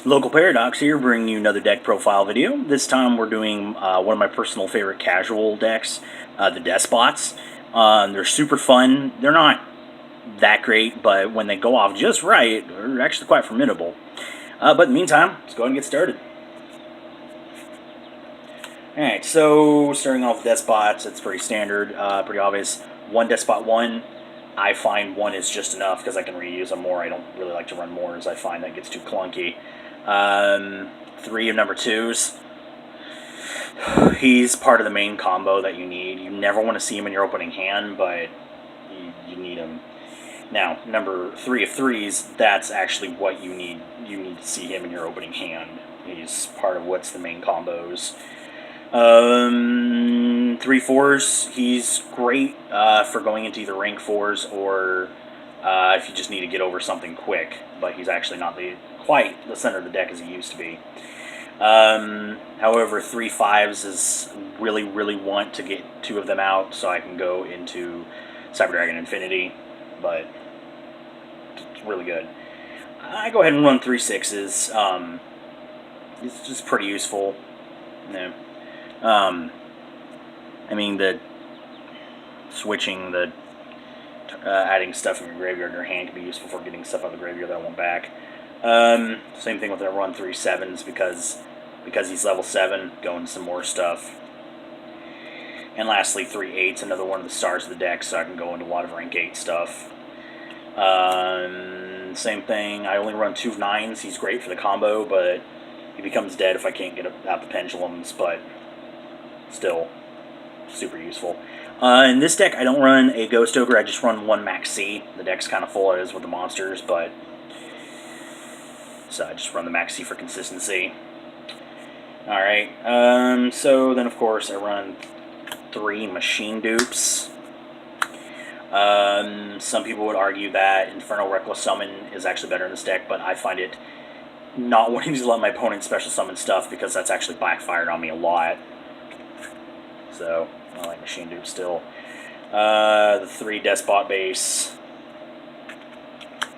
Local Paradox here, bringing you another deck profile video. This time we're doing one of my personal favorite casual decks, the Despots. They're super fun. They're not that great, but when they go off just right, they're actually quite formidable. But in the meantime, let's go ahead and get started. Alright, so starting off with Despots, it's pretty standard, pretty obvious. One Despot 1. I find one is just enough because I can reuse them more. I don't really like to run more as I find that gets too clunky. 3 of number 2s. He's part of the main combo that you need. You never want to see him in your opening hand, but you need him. Now, number 3 of 3s, that's actually what you need. You need to see him in your opening hand. He's part of what's the main combos. 3 4s, he's great for going into either rank 4s or if you just need to get over something quick, but he's actually not quite the center of the deck as he used to be. However, 3 5s is really want to get 2 of them out so I can go into Cyber Dragon Infinity, but it's really good. I go ahead and run 3 6s. It's just pretty useful. Yeah. I mean, the switching, adding stuff from your graveyard in your hand can be useful for getting stuff out of the graveyard that I want back. Same thing with the run 3 7s because he's level 7, going some more stuff. And lastly, 3 8s, another one of the stars of the deck, so I can go into a lot of rank 8 stuff. Same thing, I only run 2 9s. He's great for the combo, but he becomes dead if I can't get out the pendulums, but still super useful. In this deck, I don't run a Ghost Ogre, I just run 1 Max C. The deck's kind of full as with the monsters, but so I just run the Max C for consistency. Alright, so then of course I run 3 Machine Dupes. Some people would argue that Infernal Reckless Summon is actually better in this deck, but I find it not wanting to let my opponent special summon stuff because that's actually backfired on me a lot. So, I like Machine Dupe still. The 3 Despot base,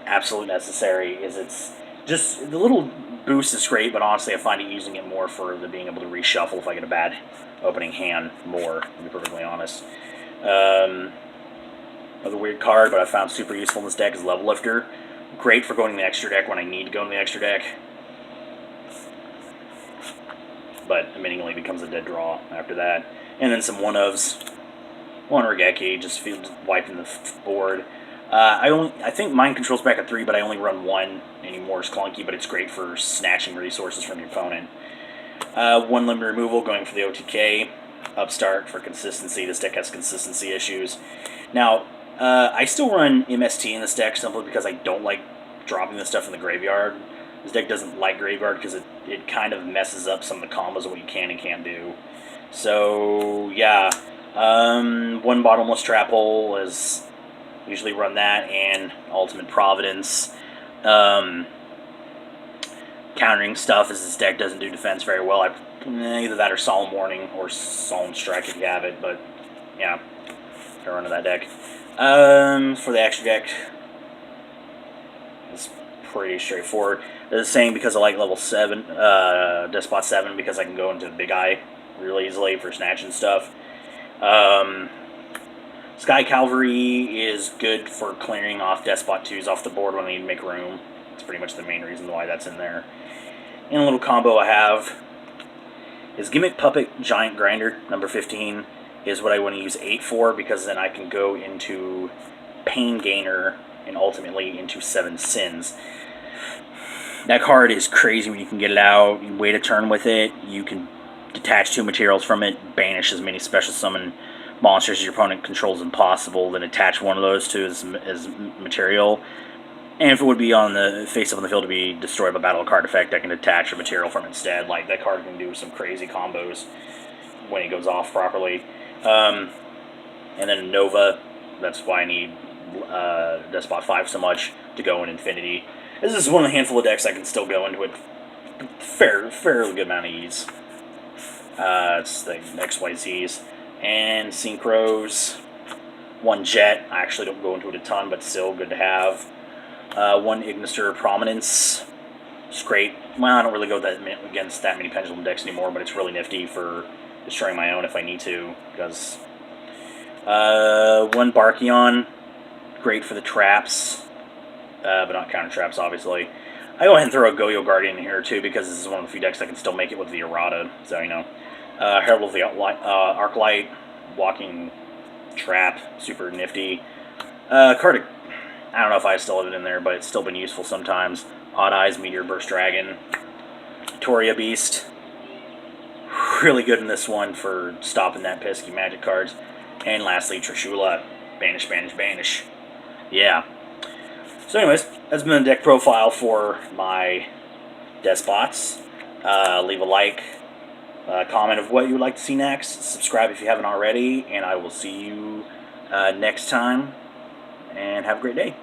absolute necessary. It's just, the little boost is great, but honestly I find it using it more for the being able to reshuffle if I get a bad opening hand more, to be perfectly honest. Another weird card, but I found super useful in this deck is Level Lifter. Great for going in the extra deck when I need to go in the extra deck, but admittingly becomes a dead draw after that. And then some 1-ofs. 1 Regeki, just wiping the board. I think Mind Control's back at 3, but I only run 1 anymore. It's clunky, but it's great for snatching resources from your opponent. 1 Limb Removal, going for the OTK. Upstart for consistency. This deck has consistency issues. Now, I still run MST in this deck simply because I don't like dropping this stuff in the graveyard. This deck doesn't like graveyard because it kind of messes up some of the combos of what you can and can't do. So, yeah. 1 Bottomless Trap Hole is usually run that, and Ultimate Providence. Countering stuff as this deck doesn't do defense very well. Either that or Solemn Warning or Solemn Strike if you have it, but yeah, I run to that deck. For the extra deck, it's pretty straightforward. The same because I like level 7, Despot 7, because I can go into the Big Eye really easily for snatching stuff. Sky Cavalry is good for clearing off Despot 2s off the board when I need to make room. That's pretty much the main reason why that's in there. And a little combo I have is Gimmick Puppet Giant Grinder, number 15, is what I want to use 8 for, because then I can go into Pain Gainer and ultimately into 7 Sins. That card is crazy when you can get it out. You wait a turn with it, you can detach 2 materials from it, banish as many special summon monsters as your opponent controls as possible, then attach one of those to as material. And if it would be on the face up on the field to be destroyed by battle card effect, I can attach a material from it instead. Like, that card can do some crazy combos when it goes off properly. And then Nova, that's why I need Despot 5 so much to go in Infinity. This is one of the handful of decks I can still go into it fairly good amount of ease. It's the XYZs. And Synchros. 1 Jet. I actually don't go into it a ton, but still good to have. 1 Ignister Prominence. It's great. Well, I don't really go against that many pendulum decks anymore, but it's really nifty for destroying my own if I need to. Because one Barkion, great for the traps, but not counter traps, obviously. I go ahead and throw a Goyo Guardian in here too because this is one of the few decks that can still make it with the errata. So Herald of the Arclight, Walking Trap, super nifty. Card, I don't know if I still have it in there, but it's still been useful sometimes. Odd Eyes, Meteor Burst Dragon, Toria Beast, really good in this one for stopping that pesky magic cards. And lastly, Trishula, Banish, Banish, Banish. Yeah. So anyways, that's been the deck profile for my Despots. Leave a like, comment of what you would like to see next. Subscribe if you haven't already, and I will see you next time. And have a great day.